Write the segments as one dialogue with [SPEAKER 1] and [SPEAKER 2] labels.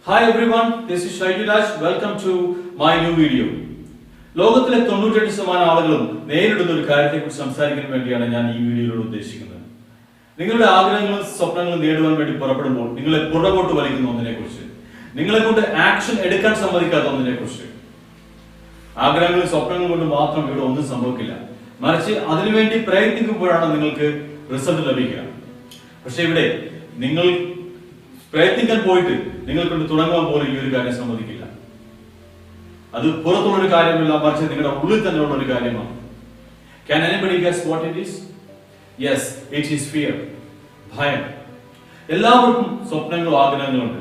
[SPEAKER 1] Hi everyone, this is Shaiji Raj. Welcome to my new video. ലോകത്തിലെ 98% ആളുകളും നേരിടുന്ന ഒരു കാര്യത്തെക്കുറിച്ച് സംസാരിക്കാൻ വേണ്ടിയാണ് ഞാൻ ഈ വീഡിയോയിലൂടെ ഉദ്ദേശിക്കുന്നത്. നിങ്ങളുടെ ആഗ്രഹങ്ങളും സ്വപ്നങ്ങളും നേടുവാൻ വേണ്ടി പുറപ്പെടുമ്പോൾ നിങ്ങളെ പുറകോട്ട് വലിക്കുന്ന ഒന്നിനെക്കുറിച്ച്, നിങ്ങളെ കൊണ്ട് ആക്ഷൻ എടുക്കാൻ സമ്മതിക്കാത്ത ഒന്നിനെക്കുറിച്ച്. ആഗ്രഹങ്ങളും സ്വപ്നങ്ങളും കൊണ്ട് മാത്രം ഇവിടെ ഒന്നും സംഭവിക്കില്ല, മറിച്ച് അതിനുവേണ്ടി പ്രയത്നിക്കുമ്പോഴാണ് നിങ്ങൾക്ക് റിസൾട്ട് ലഭിക്കുക. പക്ഷെ ഇവിടെ നിങ്ങൾ പ്രയത്നിക്കാൻ പോയിട്ട് നിങ്ങൾക്കൊണ്ട് തുടങ്ങുവാൻ പോലും ഈ ഒരു കാര്യം സമ്മതിക്കില്ല. അത് പുറത്തുള്ളൊരു കാര്യമല്ല, മറിച്ച് നിങ്ങളുടെ ഉള്ളിൽ തന്നെയുള്ള ഒരു കാര്യമാണ്. Can anybody guess what it is? Yes, it is fear. ഭയം. എല്ലാവർക്കും സ്വപ്നങ്ങളും ആഗ്രഹങ്ങളുണ്ട്.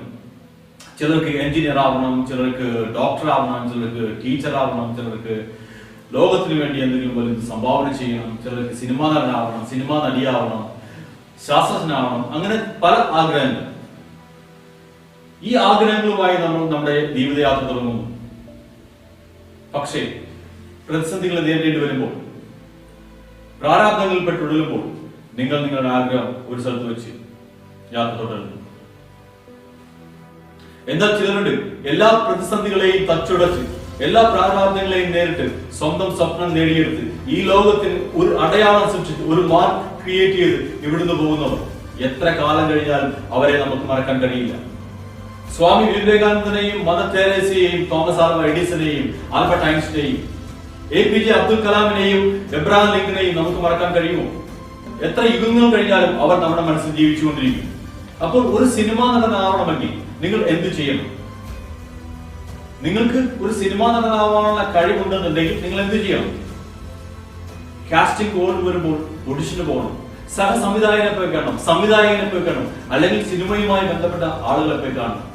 [SPEAKER 1] ചിലർക്ക് എഞ്ചിനീയർ ആവണം, ചിലർക്ക് ഡോക്ടർ ആവണം, ചിലർക്ക് ടീച്ചർ ആവണം, ചിലർക്ക് ലോകത്തിന് വേണ്ടി എന്തെങ്കിലും വലുത് സംഭാവന ചെയ്യണം, ചിലർക്ക് സിനിമാ നടനാവണം, സിനിമാ നടിയാവണം, ശാസ്ത്രജ്ഞനാവണം, അങ്ങനെ പല ആഗ്രഹങ്ങൾ. ഈ ആഗ്രഹങ്ങളുമായി നമ്മൾ നമ്മുടെ ജീവിതയാത്ര തുടങ്ങുന്നു. പക്ഷേ പ്രതിസന്ധികൾ നേരിടേണ്ടി വരുമ്പോൾ, പ്രാരാബ്ദങ്ങളിൽ പെട്ടുടലുമ്പോൾ നിങ്ങൾ നിങ്ങളുടെ ആഗ്രഹം ഒരു സ്ഥലത്ത് വെച്ച് യാത്ര തുടരുന്നു. എന്നാൽ ചിലരുണ്ട് എല്ലാ പ്രതിസന്ധികളെയും തച്ചുടച്ച്, എല്ലാ പ്രാരാബ്ദങ്ങളെയും നേരിട്ട് സ്വന്തം സ്വപ്നം നേടിയെടുത്ത് ഈ ലോകത്തിന് ഒരു അടയാളം സൃഷ്ടിച്ച് ഒരു മാർക്ക് ക്രിയേറ്റ് ചെയ്ത് ഇവിടുന്ന് പോകുന്നവർ. എത്ര കാലം കഴിഞ്ഞാലും അവരെ നമുക്ക് മറക്കാൻ കഴിയില്ല. സ്വാമി വിവേകാനന്ദനെയും മദർ തെരേസയെയും തോമസ് ആൽവ എഡിസനെയും ആൽബർട്ട് ഐൻസ്റ്റൈനെയും APJ അബ്ദുൽ കലാമിനെയും എബ്രഹാം ലിങ്കനെയും നമുക്ക് മറക്കാൻ കഴിയുമോ? എത്ര യുഗങ്ങൾ കഴിഞ്ഞാലും അവർ നമ്മുടെ മനസ്സിൽ ജീവിച്ചുകൊണ്ടിരിക്കും. അപ്പോൾ ഒരു സിനിമാ നടനാവണമെങ്കിൽ നിങ്ങൾ എന്ത് ചെയ്യണം? നിങ്ങൾക്ക് ഒരു സിനിമാ നടനാവാനുള്ള കഴിവുണ്ടെന്നുണ്ടെങ്കിൽ നിങ്ങൾ എന്ത് ചെയ്യണം? കാസ്റ്റിംഗ് കോൾ വരുമ്പോൾ ഓഡിഷന് പോകണം, സഹസംവിധായകനെ പോയി കാണണം, സംവിധായകനെ പോയി കാണണം, അല്ലെങ്കിൽ സിനിമയുമായി ബന്ധപ്പെട്ട ആളുകളെ പോയി കാണണം.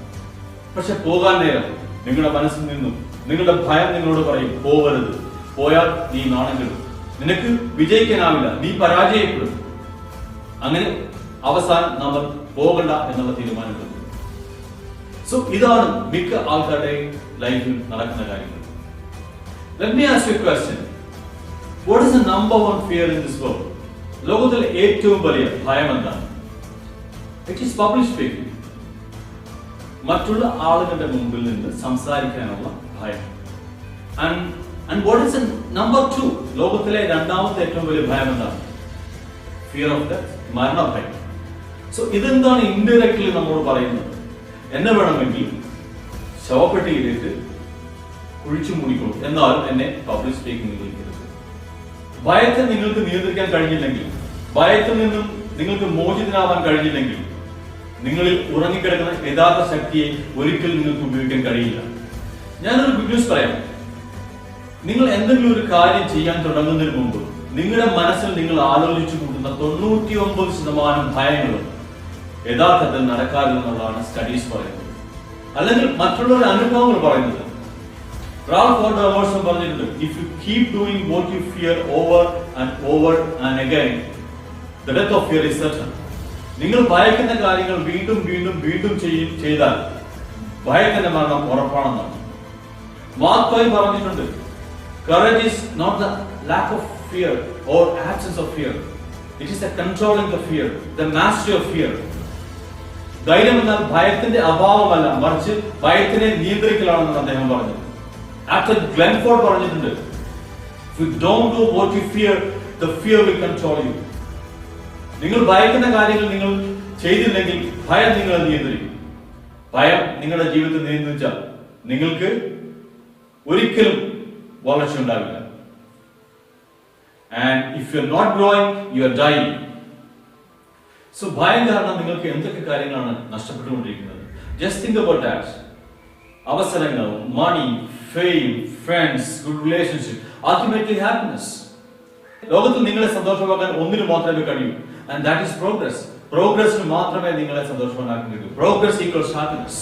[SPEAKER 1] പക്ഷെ പോകാൻ നേരം നിങ്ങളുടെ മനസ്സിൽ നിന്നും നിങ്ങളുടെ ഭയം നിങ്ങളോട് പറയും, പോകരുത്, പോയാൽ നീ നാണം കെടും, നിനക്ക് വിജയിക്കാനാവില്ല, നീ പരാജയപ്പെടും. അങ്ങനെ അവസാനം നമ്മൾ പോകണ്ട എന്നുള്ള തീരുമാനമെടുക്കും. സോ ഇതാണ് മിക്ക ആൾക്കാരുടെ ലൈഫിൽ നടക്കുന്ന കാര്യങ്ങൾ. Let me ask you a question. What is the number one fear in this world? ലോകത്തിലെ ഏറ്റവും വലിയ ഭയം എന്താണ്? It is public speaking. മറ്റുള്ള ആളുകളുടെ മുമ്പിൽ നിന്ന് സംസാരിക്കാനുള്ള ഭയം. And what is the number two? ലോകത്തിലെ രണ്ടാമത്തെ ഏറ്റവും വലിയ ഭയം എന്താണ്? Fear of death, മരണഭയം. സോ ഇതെന്താണ് ഇൻഡയറക്ട്ലി നമ്മളോട് പറയുന്നത്? എന്നെ വേണമെങ്കിൽ ശവപ്പെട്ടിയിലേക്ക് കുഴിച്ചു മൂടിക്കൊള്ളു, എന്നാലും എന്നെ പബ്ലിക് സ്പീക്കിംഗ് വിളിക്കരുത്. ഭയത്തെ നിങ്ങൾക്ക് നിയന്ത്രിക്കാൻ കഴിഞ്ഞില്ലെങ്കിൽ, ഭയത്തിൽ നിന്നും നിങ്ങൾക്ക് മോചിതനാവാൻ കഴിഞ്ഞില്ലെങ്കിൽ, നിങ്ങളിൽ ഉറങ്ങിക്കിടക്കുന്ന യഥാർത്ഥ ശക്തിയെ ഒരിക്കലും നിങ്ങൾക്ക് ഉപയോഗിക്കാൻ കഴിയില്ല. ഞാനൊരു ഗുഡ് ന്യൂസ് പറയാം. നിങ്ങൾ എന്തെങ്കിലും ഒരു കാര്യം ചെയ്യാൻ തുടങ്ങുന്നതിന് മുമ്പ് നിങ്ങളുടെ മനസ്സിൽ നിങ്ങൾ ആലോചിച്ചു കൂട്ടുന്ന 99% ഭയങ്ങളും യഥാർത്ഥത്തിൽ നടക്കാറില്ലെന്നുള്ളതാണ് സ്റ്റഡീസ് പറയുന്നത്, അല്ലെങ്കിൽ മറ്റുള്ളവരുടെ അനുഭവങ്ങൾ പറയുന്നത്. റാൽഫ് വാൾഡോ എമേഴ്സൺ പറഞ്ഞിട്ടുണ്ട്, if you keep doing what you fear over and again, the death of fear is certain. നിങ്ങൾ ഭയക്കുന്ന കാര്യങ്ങൾ വീണ്ടും വീണ്ടും വീണ്ടും ചെയ്താൽ ഭയത്തിന്റെ മരണം ഉറപ്പാണെന്നാണ്. മാർക്ക് ട്വൈൻ പറഞ്ഞിട്ടുണ്ട്, courage is not the lack of fear or absence of fear, it is the controlling the fear, the mastery of fear. ധൈര്യം എന്നാൽ ഭയത്തിന്റെ അഭാവമല്ല, മറിച്ച് ഭയത്തിനെ നിയന്ത്രിക്കലാണെന്നാണ് അദ്ദേഹം പറഞ്ഞത്. ആക്ടർ ഗ്ലെൻഫോർഡ് പറഞ്ഞിട്ടുണ്ട്, if you don't do what you fear, the fear will control you. നിങ്ങൾ ഭയക്കുന്ന കാര്യങ്ങൾ നിങ്ങൾ ചെയ്തില്ലെങ്കിൽ ഭയം നിങ്ങളെ നിയന്ത്രിക്കും. ഭയം നിങ്ങളുടെ ജീവിതത്തെ നിയന്ത്രിച്ചാൽ നിങ്ങൾക്ക് ഒരിക്കലും വളർച്ച ഉണ്ടാവില്ല. And if you are not growing, you are dying. So ഭയം കാരണം നിങ്ങൾക്ക് എന്തൊക്കെ കാര്യങ്ങളാണ് നഷ്ടപ്പെട്ടുകൊണ്ടിരിക്കുന്നത്? Just think about that. അവസരങ്ങൾ, money, fame, friends, good relationship, ultimately happiness. ലോകത്തിൽ നിങ്ങളെ സന്തോഷമാക്കാൻ ഒന്നിനു മാത്രമേ കഴിയൂ, and that is progress. പ്രോഗ്രസ്സിന് മാത്രമേ നിങ്ങളെ സന്തോഷവാനാക്കാൻ കഴിയൂ. Progress equals happiness.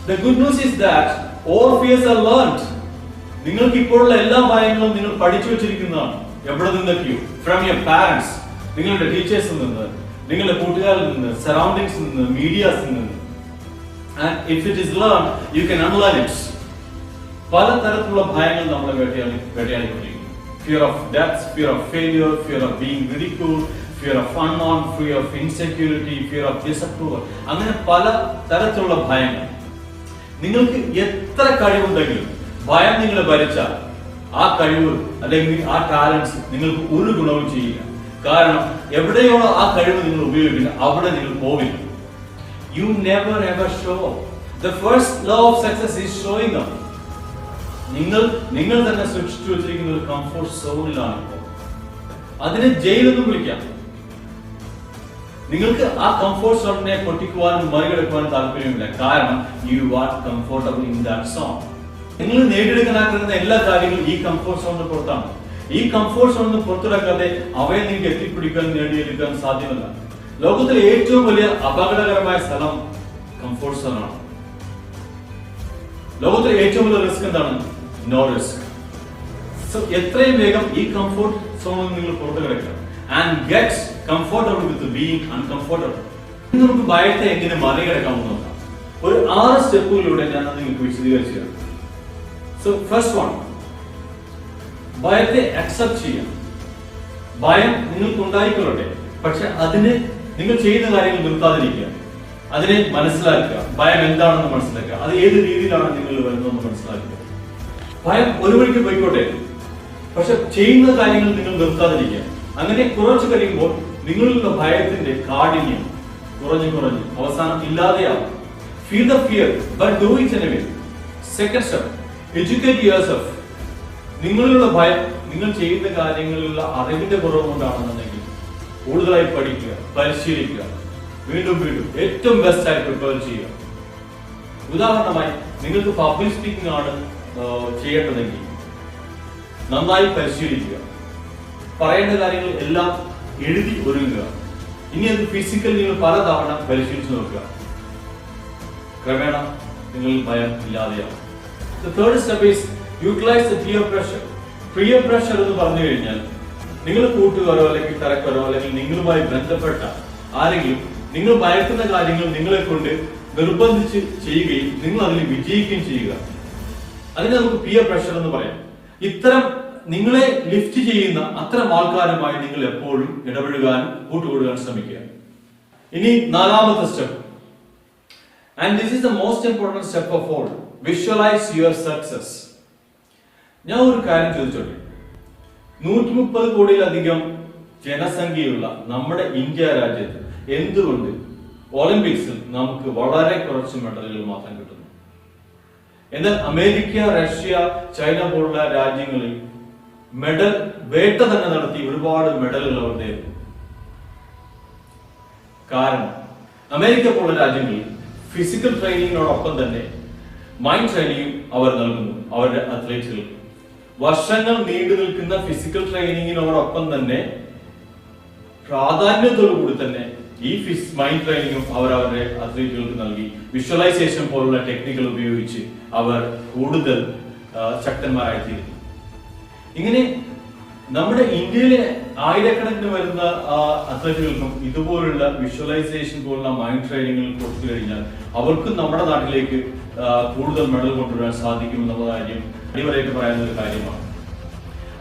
[SPEAKER 1] The good news is that all fears are learned. നിങ്ങൾക്ക് ഇപ്പോഴുള്ള എല്ലാ ഭയങ്ങളും നിങ്ങൾ പഠിച്ചു വെച്ചിരിക്കുന്നതാണ്. എവിടെ നിന്നൊക്കെയോ, ഫ്രം യുവർ പാരന്റ്സ്, നിങ്ങളുടെ ടീച്ചേഴ്സിൽ നിന്ന്, നിങ്ങളുടെ കൂട്ടുകാരിൽ നിന്ന്, സറൗണ്ടിങ്സിൽ നിന്ന്, മീഡിയാസിൽ നിന്ന്. And if it is learned, you can unlearn it. പല തരത്തിലുള്ള ഭയങ്ങൾ നമ്മളെ വേട്ടയാടിക്കൊണ്ടിരിക്കുന്നു. Fear of death, fear of failure, fear of being ridiculed, fear of unknown, fear of insecurity, fear of disapproval. അങ്ങനെ പല തരത്തിലുള്ള ഭയങ്ങൾ. നിങ്ങൾക്ക് എത്ര കഴിവുണ്ടെങ്കിലും ഭയം നിങ്ങളെ ഭരിച്ചാൽ ആ കഴിവ് അല്ലെങ്കിൽ ആ ടാലൻസ് നിങ്ങൾക്ക് ഒരു ഗുണവും ചെയ്യില്ല. കാരണം എവിടെയാണോ ആ കഴിവ് നിങ്ങൾ ഉപയോഗിക്കുന്നത് അവിടെ നിങ്ങൾ പോവില്ല. You never ever show. The first law of success is showing up. നിങ്ങൾ തന്നെ സൃഷ്ടിച്ചു വെച്ചിരിക്കുന്ന ഒരു കംഫോർട്ട് സോണിലാണ് ഇപ്പോൾ. അതിനെ ജയിലെന്നും വിളിക്കാം. നിങ്ങൾക്ക് ആ കംഫോർട്ട് സോണിനെ പൊട്ടിക്കുവാനും മറികടക്കുവാനും താല്പര്യമില്ല. കാരണം you are comfortable in that zone. നിങ്ങൾ നേടിയെടുക്കാൻ ആഗ്രഹിക്കുന്ന എല്ലാ കാര്യങ്ങളും ഈ കംഫോർട്ട് സോണിന് പുറത്താണ്. ഈ കംഫോർട്ട് സോണിന് പുറത്തിറക്കാതെ അവയെ നിങ്ങൾക്ക് എത്തിപ്പിടിക്കാൻ നേടിയെടുക്കാൻ സാധ്യമല്ല. ലോകത്തിലെ ഏറ്റവും വലിയ അപകടകരമായ സ്ഥലം കംഫോർട്ട് സോണാണ്. ലോകത്തിലെ ഏറ്റവും വലിയ റിസ്ക് എന്താണ്? No risk. സോ എത്രയും വേഗം ഈ കംഫോർട്ട് സോണിൽ നിങ്ങൾ പുറത്തു കിടക്കുക and get comfortable with being uncomfortable. നമുക്ക് ഭയത്തെ എങ്ങനെ മറികടക്കാമെന്ന് നോക്കാം. ഒരു 6 സ്റ്റെപ്പുകളിലൂടെ ഞാൻ അത് നിങ്ങൾക്ക് വിശദീകരിച്ചു തരാം. സോ ഫസ്റ്റ് വൺ, ഭയത്തെ അക്സെപ്റ്റ് ചെയ്യാം. ഭയം നിങ്ങൾക്ക് ഉണ്ടായിക്കൊള്ളട്ടെ, പക്ഷെ അതിന് നിങ്ങൾ ചെയ്യുന്ന കാര്യങ്ങൾ നിർത്താതിരിക്കുക. അതിനെ മനസ്സിലാക്കുക. ഭയം എന്താണെന്ന് മനസ്സിലാക്കുക. അത് ഏത് രീതിയിലാണ് നിങ്ങൾ വരുന്നതെന്ന് മനസ്സിലാക്കുക. ഭയം ഒരു വഴിക്ക് പോയിക്കോട്ടെ, പക്ഷെ ചെയ്യുന്ന കാര്യങ്ങൾ നിങ്ങൾ നിർത്താതിരിക്കുക. അങ്ങനെ കുറച്ച് കഴിയുമ്പോൾ നിങ്ങളിലുള്ള ഭയത്തിന്റെ കാഠിന്യം കുറഞ്ഞു അവസാനം ഇല്ലാതെയാവും. Feel the fear but do it anyway. Second step, educate yourself. നിങ്ങളിലുള്ള ഭയം നിങ്ങൾ ചെയ്യുന്ന കാര്യങ്ങളിലുള്ള അറിവിന്റെ കുറവ് കൊണ്ടാണെന്നുണ്ടെങ്കിൽ കൂടുതലായി പഠിക്കുക, പരിശീലിക്കുക, വീണ്ടും ഏറ്റവും ബെസ്റ്റ് ആയി പ്രിപ്പയർ ചെയ്യുക. ഉദാഹരണമായി നിങ്ങൾക്ക് പബ്ലിക് സ്പീക്കിംഗ് ആണ് ചെയ്യേണ്ടതെങ്കിൽ നന്നായി പരിശീലിക്കുക. പറയേണ്ട കാര്യങ്ങൾ എല്ലാം എഴുതി ഒരുങ്ങുക. ഇനി അത് ഫിസിക്കൽ നിങ്ങൾ പലതവണ പരിശീലിച്ചു നോക്കുക. ക്രമേണ നിങ്ങൾ ഭയം ഇല്ലാതെയാവും. The third step is utilize the peer pressure. Peer pressure എന്ന് പറഞ്ഞു കഴിഞ്ഞാൽ നിങ്ങൾ കൂട്ടുകാരോ അല്ലെങ്കിൽ തരക്കാരോ അല്ലെങ്കിൽ നിങ്ങളുമായി ബന്ധപ്പെട്ട ആരെങ്കിലും നിങ്ങൾ ഭയക്കുന്ന കാര്യങ്ങൾ നിങ്ങളെ കൊണ്ട് നിർബന്ധിച്ച് ചെയ്യുകയും നിങ്ങൾ അതിൽ വിജയിക്കുകയും ചെയ്യുക. അതിന് നമുക്ക് പിയർ പ്രഷർ എന്ന് പറയാം. ഇത്തരം നിങ്ങളെ ലിഫ്റ്റ് ചെയ്യുന്ന അത്തരം ആൾക്കാരുമായി നിങ്ങൾ എപ്പോഴും ഇടപെടുവാനും കൂട്ടുകൂടുവാൻ ശ്രമിക്കുക. ഇനി 4ാമത്തെ step, and this is the most important step of all, visualise your success. ഞാൻ ഒരു കാര്യം ചോദിച്ചോട്ടെ. 130 കോടിയിലധികം ജനസംഖ്യയുള്ള നമ്മുടെ ഇന്ത്യ രാജ്യത്ത് എന്തുകൊണ്ട് ഒളിമ്പിക്സിൽ നമുക്ക് വളരെ കുറച്ച് മെഡലുകൾ മാത്രം കിട്ടുന്നു? എന്നാൽ അമേരിക്ക, റഷ്യ, ചൈന പോലുള്ള രാജ്യങ്ങളിൽ മെഡൽ വേട്ട തന്നെ നടത്തി ഒരുപാട് മെഡലുകൾ അവർ നേടുന്നു. കാരണം അമേരിക്ക പോലുള്ള രാജ്യങ്ങളിൽ ഫിസിക്കൽ ട്രെയിനിങ്ങിനോടൊപ്പം തന്നെ മൈൻഡ് ട്രെയിനിങ്ങും അവർ നൽകുന്നു അവരുടെ അത്ലറ്റ്സുകൾക്ക്. വർഷങ്ങൾ നീണ്ടു നിൽക്കുന്ന ഫിസിക്കൽ ട്രെയിനിങ്ങിനോടൊപ്പം തന്നെ പ്രാധാന്യത്തോടുകൂടി തന്നെ ഈ മൈൻഡ് ട്രെയിനിങ്ങും അവർ അവരുടെ അത്ലറ്റുകൾക്ക് നൽകി. വിഷ്വലൈസേഷൻ പോലുള്ള ടെക്നിക്കുകൾ ഉപയോഗിച്ച് അവർ കൂടുതൽ ശക്തന്മാരായിത്തീരുന്നു. ഇങ്ങനെ നമ്മുടെ ഇന്ത്യയിലെ ആയിരക്കണക്കിന് വരുന്ന അത്ലറ്റുകൾക്കും ഇതുപോലുള്ള വിഷ്വലൈസേഷൻ പോലുള്ള മൈൻഡ് ട്രെയിനിങ്ങുകൾ കൊടുത്തു കഴിഞ്ഞാൽ അവർക്കും നമ്മുടെ നാട്ടിലേക്ക് കൂടുതൽ മെഡൽ കൊണ്ടുവരാൻ സാധിക്കും എന്നുള്ള കാര്യം അടിവരായിട്ട് പറയുന്ന ഒരു കാര്യമാണ്.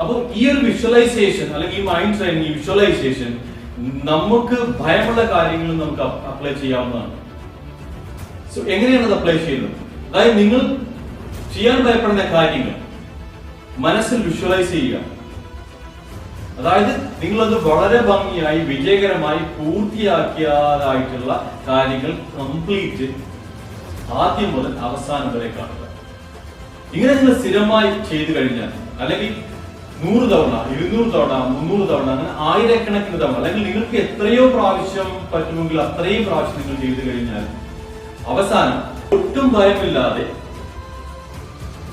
[SPEAKER 1] അപ്പോൾ ഈ ഒരു വിഷ്വലൈസേഷൻ അല്ലെങ്കിൽ ഈ മൈൻഡ് ട്രെയിനിങ്, ഈ വിഷ്വലൈസേഷൻ നമുക്ക് ഭയമുള്ള കാര്യങ്ങൾ നമുക്ക് അപ്ലൈ ചെയ്യാവുന്നതാണ്. സോ എങ്ങനെയാണ് അത് അപ്ലൈ ചെയ്യുന്നത്? അതായത് നിങ്ങൾ ചെയ്യാൻ ഭയപ്പെടുന്ന കാര്യങ്ങൾ മനസ്സിൽ വിഷ്വലൈസ് ചെയ്യുക. അതായത് നിങ്ങളത് വളരെ ഭംഗിയായി വിജയകരമായി പൂർത്തിയാക്കിയതായിട്ടുള്ള കാര്യങ്ങൾ കംപ്ലീറ്റ് ആദ്യം മുതൽ അവസാനം വരെ കാണുക. ഇങ്ങനെ നിങ്ങൾ സ്ഥിരമായി ചെയ്തു കഴിഞ്ഞാൽ അല്ലെങ്കിൽ 100 തവണ, 200 തവണ, 300 തവണ, അങ്ങനെ ആയിരക്കണക്കിന് തവണ അല്ലെങ്കിൽ നിങ്ങൾക്ക് എത്രയോ പ്രാവശ്യം പറ്റുമെങ്കിൽ അത്രയും പ്രാവശ്യം നിങ്ങൾ ചെയ്തു കഴിഞ്ഞാൽ അവസാനം ഒട്ടും ഭയമില്ലാതെ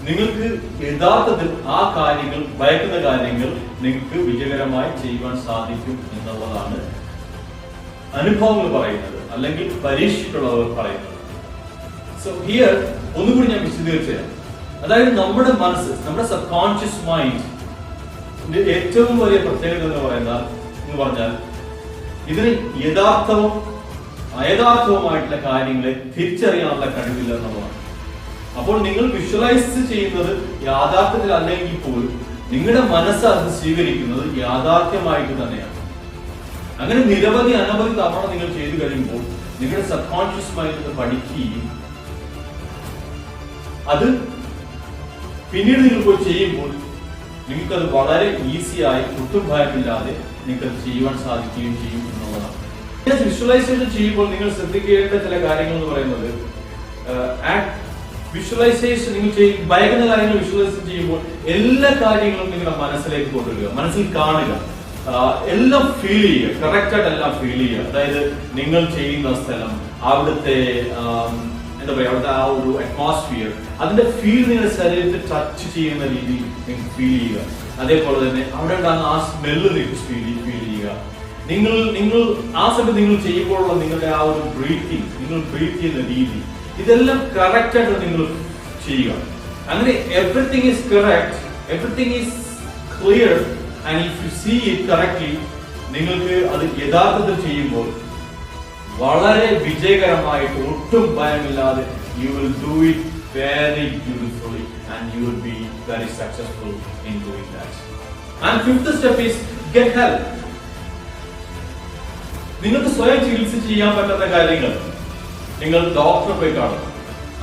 [SPEAKER 1] നിങ്ങൾക്ക് യഥാർത്ഥത്തിൽ ആ കാര്യങ്ങൾ, ഭയക്കുന്ന കാര്യങ്ങൾ നിങ്ങൾക്ക് വിജയകരമായി ചെയ്യുവാൻ സാധിക്കും എന്നുള്ളതാണ് അനുഭവങ്ങൾ പറയുന്നത് അല്ലെങ്കിൽ പരീക്ഷിച്ചിട്ടുള്ളവർ പറയുന്നത്. സോ ഹിയർ ഒന്നുകൂടി ഞാൻ വിശദീകരിച്ചു തരാം. അതായത് നമ്മുടെ മനസ്സ്, നമ്മുടെ സബ് കോൺഷ്യസ് മൈൻഡ് ഏറ്റവും വലിയ പ്രത്യേകത എന്ന് പറഞ്ഞാൽ ഇതിന് യഥാർത്ഥവും അയഥാർത്ഥവുമായിട്ടുള്ള കാര്യങ്ങളെ തിരിച്ചറിയാനുള്ള കഴിവില്ല എന്നുള്ളതാണ്. അപ്പോൾ നിങ്ങൾ വിഷ്വലൈസ് ചെയ്യുന്നത് യാഥാർത്ഥ്യത്തിൽ അല്ലെങ്കിൽ പോലും നിങ്ങളുടെ മനസ്സ് അത് സ്വീകരിക്കുന്നത് യാഥാർത്ഥ്യമായിട്ട് തന്നെയാണ്. അങ്ങനെ അനവധി തവണ നിങ്ങൾ ചെയ്തു കഴിയുമ്പോൾ നിങ്ങളുടെ സബ് കോൺഷ്യസ് മൈൻഡ് പഠിക്കുകയും അത് പിന്നീട് നിങ്ങൾ പോയി ചെയ്യുമ്പോൾ നിങ്ങൾക്കത് വളരെ ഈസിയായി ഒട്ടും ഭയമില്ലാതെ നിങ്ങൾക്കത് ചെയ്യുവാൻ സാധിക്കുകയും ചെയ്യും എന്നുള്ളതാണ്. വിഷ്വലൈസേഷൻ ചെയ്യുമ്പോൾ നിങ്ങൾ ശ്രദ്ധിക്കേണ്ട ചില കാര്യങ്ങൾ എന്ന് പറയുന്നത്, വിഷ്വലൈസേഷൻ നിങ്ങൾ ഭയക്കുന്ന കാര്യങ്ങൾ വിഷ്വലൈസ് ചെയ്യുമ്പോൾ എല്ലാ കാര്യങ്ങളും നിങ്ങളുടെ മനസ്സിലേക്ക് കൊണ്ടുവരിക, മനസ്സിൽ കാണുക, എല്ലാം ഫീൽ ചെയ്യുക, കറക്റ്റ് ആയിട്ട് എല്ലാം ഫീൽ ചെയ്യുക. അതായത് നിങ്ങൾ ചെയ്യുന്ന സ്ഥലം, അവിടുത്തെ എന്താ പറയുക, അവിടുത്തെ ആ ഒരു അറ്റ്മോസ്ഫിയർ, അതിന്റെ ഫീൽ നിങ്ങളുടെ ശരീരത്തിൽ ടച്ച് ചെയ്യുന്ന രീതിയിൽ നിങ്ങൾക്ക് ഫീൽ ചെയ്യുക. അതേപോലെ തന്നെ അവിടെ ഉണ്ടാകുന്ന ആ സ്മെല്ല് നിങ്ങൾക്ക് ഫീൽ ചെയ്യുക. നിങ്ങൾ ആ സമയത്ത് നിങ്ങൾ ചെയ്യുമ്പോഴുള്ള നിങ്ങളുടെ ആ ഒരു ബ്രീത്തിങ്, നിങ്ങൾ ബ്രീത്ത് ചെയ്യുന്ന രീതി, ഇതെല്ലാം കറക്റ്റ് ആയിട്ട് നിങ്ങൾ ചെയ്യുക. അങ്ങനെ everything is correct, everything is clear, and if you see it correctly, നിങ്ങൾക്ക് അത് യഥാർത്ഥത്തിൽ ചെയ്യുമ്പോൾ വളരെ വിജയകരമായിട്ട് ഒട്ടും ഭയമില്ലാതെ you will do it very beautifully and you will be very successful in doing that. And fifth step is get help. നിങ്ങൾക്ക് സ്വയം ചികിത്സ ചെയ്യാൻ പറ്റുന്ന കാര്യങ്ങൾ നിങ്ങൾ ഡോക്ടറെ പോയി കാണും.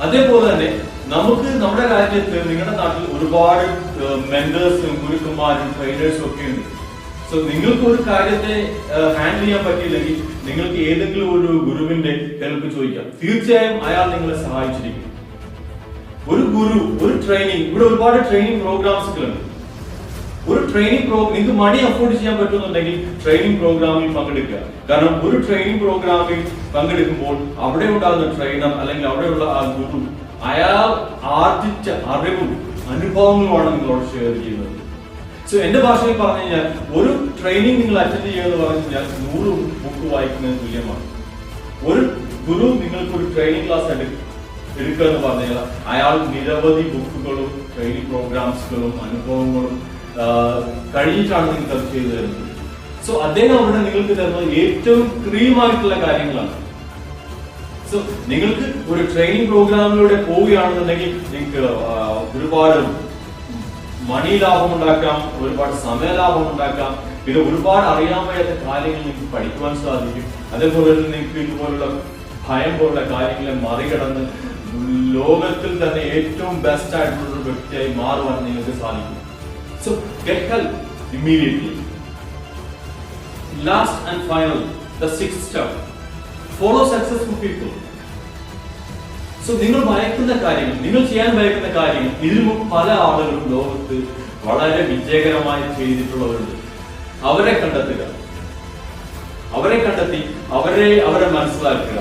[SPEAKER 1] അതേപോലെ തന്നെ നമുക്ക് നമ്മുടെ രാജ്യത്ത്, നിങ്ങളുടെ നാട്ടിൽ ഒരുപാട് മെന്റേഴ്സും ഗുരുക്കന്മാരും ട്രെയിനേഴ്സും ഒക്കെ ഉണ്ട്. സോ നിങ്ങൾക്ക് ഒരു കാര്യത്തെ ഹാൻഡിൽ ചെയ്യാൻ പറ്റിയില്ലെങ്കിൽ നിങ്ങൾക്ക് ഏതെങ്കിലും ഒരു ഗുരുവിന്റെ ഹെൽപ്പ് ചോദിക്കാം. തീർച്ചയായും അയാൾ നിങ്ങളെ സഹായിച്ചിരിക്കും. ഒരു ഗുരു, ഒരു ട്രെയിനിങ്, ഇവിടെ ഒരുപാട് ട്രെയിനിങ് പ്രോഗ്രാംസുകളുണ്ട്. ഒരു ട്രെയിനിങ് നിങ്ങൾക്ക് മണി അഫോർഡ് ചെയ്യാൻ പറ്റുന്നുണ്ടെങ്കിൽ ട്രെയിനിങ് പ്രോഗ്രാമിൽ പങ്കെടുക്കുക. കാരണം ഒരു ട്രെയിനിങ് പ്രോഗ്രാമിൽ പങ്കെടുക്കുമ്പോൾ അവിടെ ഉണ്ടാകുന്ന ട്രെയിനർ അല്ലെങ്കിൽ അവിടെയുള്ള ആ ഗുരു, അയാൾ ആർജിച്ച അറിവും അനുഭവങ്ങളുമാണ് നിങ്ങളോട് ഷെയർ ചെയ്യുന്നത്. സോ എന്റെ ഭാഷയിൽ പറഞ്ഞു കഴിഞ്ഞാൽ, ഒരു ട്രെയിനിങ് നിങ്ങൾ അറ്റൻഡ് ചെയ്യുക പറഞ്ഞു കഴിഞ്ഞാൽ 100 ബുക്ക് വായിക്കുന്നതിന് തുല്യമാണ്. ഒരു ഗുരു നിങ്ങൾക്ക് ഒരു ട്രെയിനിങ് ക്ലാസ് എടുക്കുക എന്ന് പറഞ്ഞു കഴിഞ്ഞാൽ അയാൾ നിരവധി ബുക്കുകളും ട്രെയിനിങ് പ്രോഗ്രാംസുകളും അനുഭവങ്ങളും കഴിഞ്ഞിട്ടാണ് നിങ്ങൾക്ക് അത് ചെയ്തു തരുന്നത്. സോ അദ്ദേഹം അവിടെ നിങ്ങൾക്ക് തരുന്നത് ഏറ്റവും ക്രീമായിട്ടുള്ള കാര്യങ്ങളാണ്. സോ നിങ്ങൾക്ക് ഒരു ട്രെയിനിങ് പ്രോഗ്രാമിലൂടെ പോവുകയാണെന്നുണ്ടെങ്കിൽ നിങ്ങൾക്ക് ഒരുപാട് മണി ലാഭം ഉണ്ടാക്കാം, ഒരുപാട് സമയ ലാഭം ഉണ്ടാക്കാം, പിന്നെ ഒരുപാട് അറിയാൻ വയ്യാത്ത കാര്യങ്ങൾ നിങ്ങൾക്ക് പഠിക്കുവാൻ സാധിക്കും. അതേപോലെ തന്നെ നിങ്ങൾക്ക് ഇതുപോലുള്ള ഭയം പോലുള്ള കാര്യങ്ങളെ മറികടന്ന് ലോകത്തിൽ തന്നെ ഏറ്റവും ബെസ്റ്റ് ആയിട്ടുള്ള ഒരു വ്യക്തിയായി മാറുവാൻ നിങ്ങൾക്ക് സാധിക്കും. So get help immediately. Last and final, the sixth step, follow successful people. So നിങ്ങൾ ഭയക്കുന്ന കാര്യങ്ങൾ, നിങ്ങൾ ചെയ്യാൻ ഭയക്കുന്ന കാര്യങ്ങൾ, ഇതിനു മുമ്പ് പല ആളുകളും ലോകത്ത് വളരെ വിജയകരമായി ചെയ്തിട്ടുള്ളവരുണ്ട്. അവരെ കണ്ടെത്തുക, അവരെ കണ്ടെത്തി അവരെ മനസ്സിലാക്കുക,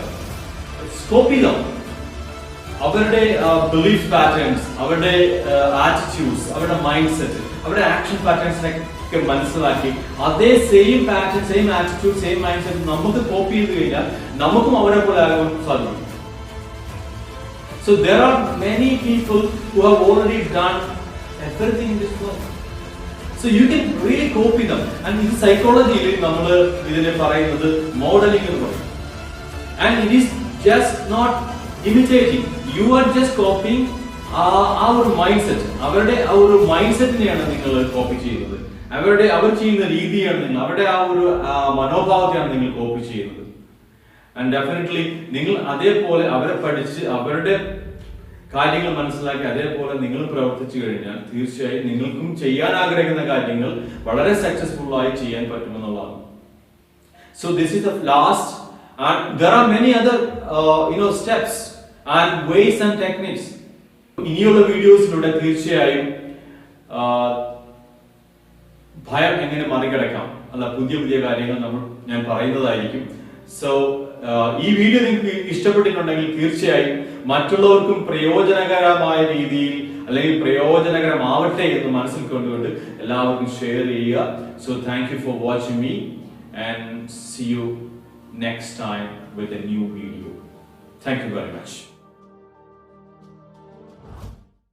[SPEAKER 1] സ്കോപ്പ് ചെയ്താൽ അവരുടെ ബിലീഫ് പാറ്റേൺസ്, അവരുടെ ആറ്റിറ്റ്യൂഡ്സ്, അവരുടെ മൈൻഡ് സെറ്റ്, അവരുടെ ആക്ഷൻ പാറ്റേൺസിനൊക്കെ മനസ്സിലാക്കി അതേ same pattern, same attitude, same mind set നമുക്ക് കോപ്പി ചെയ്ത് കഴിഞ്ഞാൽ നമുക്കും അവരെ പോലെ ആകാൻ സാധിക്കും. So there are many people who have already done everything in this world. So you can really copy them. And in psychology നമ്മൾ ഇതിനെ പറയുന്നത് മോഡലിംഗ് എന്ന് പറയും. And it is just not imitating. You are just copying our mindset. അവരുടെ ആ ഒരു mind സെറ്റിനെയാണ് നിങ്ങൾ copy ചെയ്യുന്നത്. അവർ ചെയ്യുന്ന രീതിയാണ് നിങ്ങൾ, അവരുടെ ആ ഒരു മനോഭാവത്തെയാണ് നിങ്ങൾ കോപ്പി ചെയ്യുന്നത്. ആൻഡ് ഡെഫിനറ്റ്ലി നിങ്ങൾ അതേപോലെ അവരെ പഠിച്ച് അവരുടെ കാര്യങ്ങൾ മനസ്സിലാക്കി അതേപോലെ നിങ്ങൾ പ്രവർത്തിച്ചു കഴിഞ്ഞാൽ തീർച്ചയായും നിങ്ങൾക്കും ചെയ്യാൻ ആഗ്രഹിക്കുന്ന കാര്യങ്ങൾ വളരെ സക്സസ്ഫുൾ ആയി ചെയ്യാൻ പറ്റുമെന്നുള്ളതാണ്. So this is the last, and there are many other steps and ways and techniques. ഇനിയുള്ള വീഡിയോസിലൂടെ തീർച്ചയായും ഭയം എങ്ങനെ മറികടക്കാം അല്ല പുതിയ കാര്യങ്ങൾ ഞാൻ പറയുന്നതായിരിക്കും. സോ ഈ വീഡിയോ നിങ്ങൾക്ക് ഇഷ്ടപ്പെട്ടിട്ടുണ്ടെങ്കിൽ തീർച്ചയായും മറ്റുള്ളവർക്കും പ്രയോജനകരമായ രീതിയിൽ അല്ലെങ്കിൽ പ്രയോജനകരമാവട്ടെ എന്ന് മനസ്സിൽ കൊണ്ടുകൊണ്ട് എല്ലാവർക്കും ഷെയർ ചെയ്യുക. So thank you for watching me and see you next time with a new video. Thank you very much.